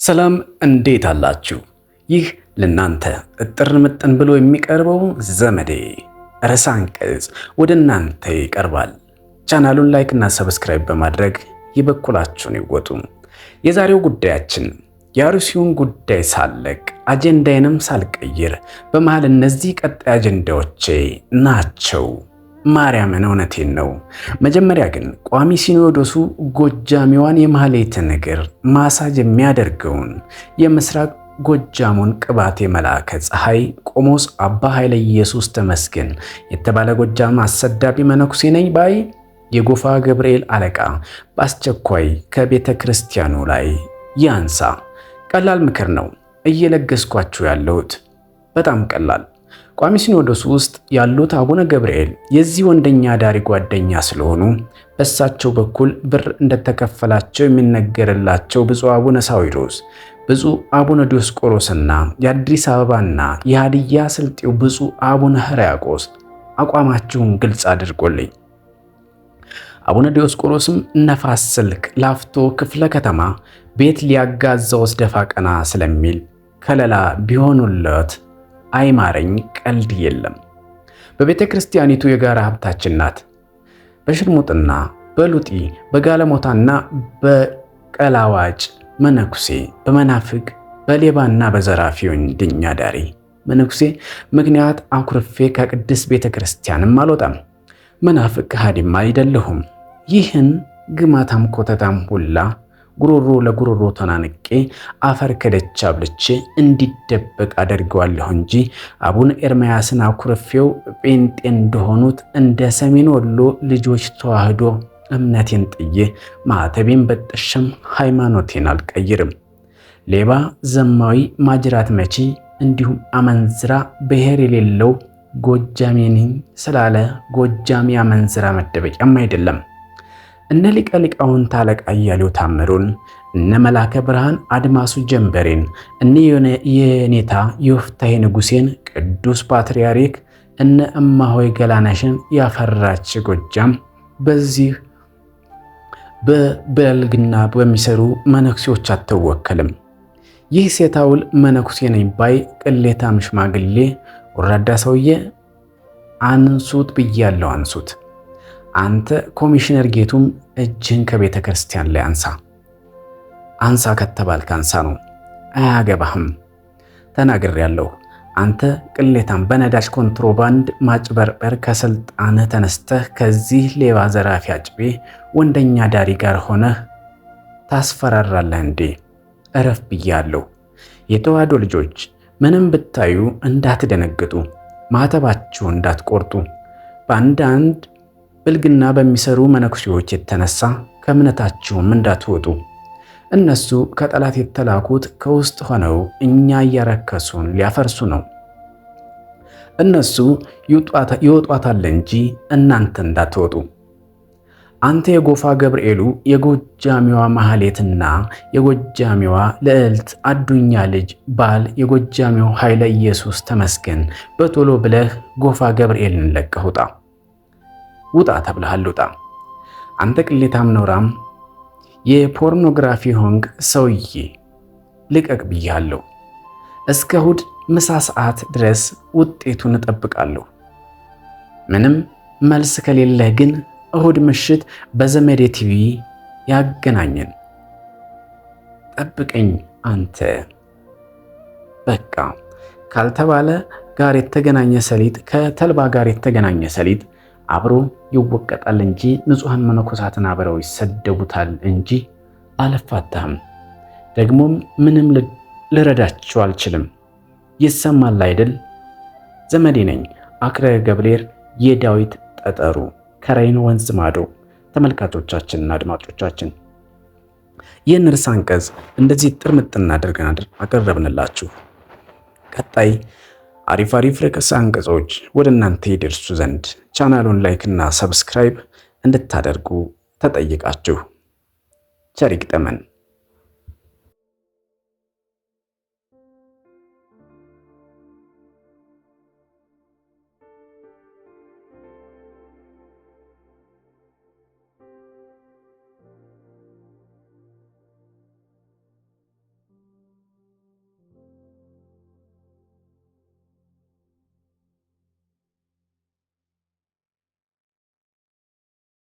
ሰላም እንዴት አላችሁ? ይህ ለናንተ እጥር ምጥን ብሎ የሚቀርበው ዘመዴ ርዕሰ አንቀጽ ወደ እናንተ ይቀርባል። ቻናሉን ላይክ እና ሰብስክራይብ በማድረግ የበኩላችሁን ይወጡ። የዛሬው ጉዳያችን የአርሲውን ጉዳይ ሳለቅ አጀንዳዬንም ሳልቀይር በመሃል እነዚህ ቀጣይ አጀንዳዎቼ ናቸው። ማርያምን እውነቴን ነው። መጀመሪያ ግን ቋሚ ሲኖዶሱ ጎጃሚዋን የማህሌትን እግር ማሳጅ የሚያደርገውን የምስራቅ ጎጃሙን ቅባቴ መልአከ ፀሐይ ቆሞስ አባ ኃይለ ኢየሱስ ተመስገን የተባለ ጎጃም አሰዳቢ መነኩሴ ነኝ ባይ የጎፋ ገብርኤል አለቃ በአስቸኳይ ከቤተ ክርስቲያኑ ላይ ያንሳ። ቀላል ምክር ነው እየለገስኳችሁ ያለሁት፣ በጣም ቀላል። ቋሚ ሲኖዶስ ውስጥ ያሉት አቡነ ገብርኤል የዚህ ወንደኛ ዳሪ ጓደኛ ስለሆኑ በእሳቸው በኩል ብር እንደተከፈላቸው የሚነገርላቸው ብፁዕ አቡነ ሳዊሮስ፣ ብፁዕ አቡነ ዲዮስቆሮስና የአዲስ አበባና የሃዲያ ስልጤው ብፁዕ አቡነ ሕርያቆስ አቋማቸውን ግልጽ አድርጎልኝ፣ አቡነ ዲዮስቆሮስም ነፋስ ስልክ ላፍቶ ክፍለ ከተማ ቤት ሊያጋዛውስ ደፋ ቀና ስለሚል ከለላ ቢሆኑለት አይማረኝ ቀልድ የለም። በቤተ ክርስቲያኒቱ የጋራ ሀብታችን ናት። በሽርሙጥና በሉጢ በጋለሞታና በቀላዋጭ መነኩሴ በመናፍቅ በሌባና በዘራፊ ወንድኛ ዳሪ መነኩሴ ምክንያት አኩርፌ ከቅድስት ቤተ ክርስቲያንም አልወጣም። መናፍቅ ከሃዲም አይደለሁም። ይህን ግማታም ኮተታም ሁላ ጉሮሮ ለጉሮሮ ተናንቄ አፈር ከደቻ ብልቼ እንዲደበቅ አደርገዋለሁ እንጂ አቡነ ኤርምያስን አኩርፌው ጴንጤ እንደሆኑት እንደ ሰሜን ወሎ ልጆች ተዋህዶ እምነቴን ጥዬ ማዕተቤን በጥሸም ሃይማኖቴን አልቀይርም። ሌባ፣ ዘማዊ፣ ማጅራት መቺ እንዲሁም አመንዝራ ብሔር የሌለው ጎጃሜ ነኝ ስላለ ጎጃሜ አመንዝራ መደበቂያም አይደለም። እነ ሊቀ ሊቃውንት አለቃ እያሌው ታምሩን፣ እነ መላከ ብርሃን አድማሱ ጀንበሬን፣ እነ የኔታ የወፍታሔ ንጉሴን ቅዱስ ፓትርያርክ እነ እማሆይ ገላነሽን ያፈራች ጎጃም በዚህ በበልግና በሚሰሩ መነኩሴዎች አትወከልም። ይህ ሴታውል መነኩሴ ነኝ ባይ ቅሌታም ሽማግሌ ወራዳ ሰውዬ አንሱት ብያለሁ፣ አንሱት። አንተ ኮሚሽነር ጌቱም እጅህን ከቤተ ክርስቲያን ላይ አንሳ። አንሳ ከተባልክ አንሳ ነው፣ አያገባህም። ተናግሬያለሁ። አንተ ቅሌታም በነዳጅ ኮንትሮባንድ ማጭበርበር ከስልጣንህ ተነስተህ ከዚህ ሌባ ዘራፊ አጭቤ ወንደኛ ዳሪ ጋር ሆነህ ታስፈራራለህ እንዴ? እረፍ ብያለሁ። የተዋህዶ ልጆች ምንም ብታዩ እንዳትደነግጡ፣ ማተባችሁን እንዳትቆርጡ። በአንዳንድ ብልግና በሚሰሩ መነኩሴዎች የተነሳ ከእምነታቸውም እንዳትወጡ። እነሱ ከጠላት የተላኩት ከውስጥ ሆነው እኛ እያረከሱን ሊያፈርሱ ነው። እነሱ ይወጧታል እንጂ እናንተ እንዳትወጡ። አንተ የጎፋ ገብርኤሉ የጎጃሚዋ ማህሌትና የጎጃሚዋ ልዕልት አዱኛ ልጅ ባል የጎጃሚው ኃይለ ኢየሱስ ተመስገን በቶሎ ብለህ ጎፋ ገብርኤልን ለቀህ ውጣ። ውጣ ተብለሃል፣ ውጣ። አንተ ቅሌታም ነውራም የፖርኖግራፊ ሆንግ ሰውዬ ልቀቅ ብያለሁ። እስከ እሑድ ምሳ ሰዓት ድረስ ውጤቱን እጠብቃለሁ። ምንም መልስ ከሌለህ ግን እሑድ ምሽት በዘመዴ ቲቪ ያገናኘን። ጠብቀኝ አንተ። በቃ ካልተባለ ጋር የተገናኘ ሰሊጥ ከተልባ ጋር የተገናኘ ሰሊጥ አብሮ ይወቀጣል እንጂ ንጹሐን መነኮሳትን አብረው ይሰደቡታል እንጂ አልፋታህም። ደግሞም ምንም ልረዳቸው አልችልም። ይሰማል አይደል? ዘመዴ ነኝ አክረ ገብርኤል የዳዊት ጠጠሩ ከራይን ወንዝ ማዶ። ተመልካቾቻችንና አድማጮቻችን ይህን ርዕሰ አንቀጽ እንደዚህ ጥርምጥና አድርገን አቀረብንላችሁ። ቀጣይ አሪፍ ርዕሰ አንቀጾች ወደ እናንተ ይደርሱ ዘንድ ቻናሉን ላይክ እና ሰብስክራይብ እንድታደርጉ ተጠይቃችሁ ቸር ይግጠመን።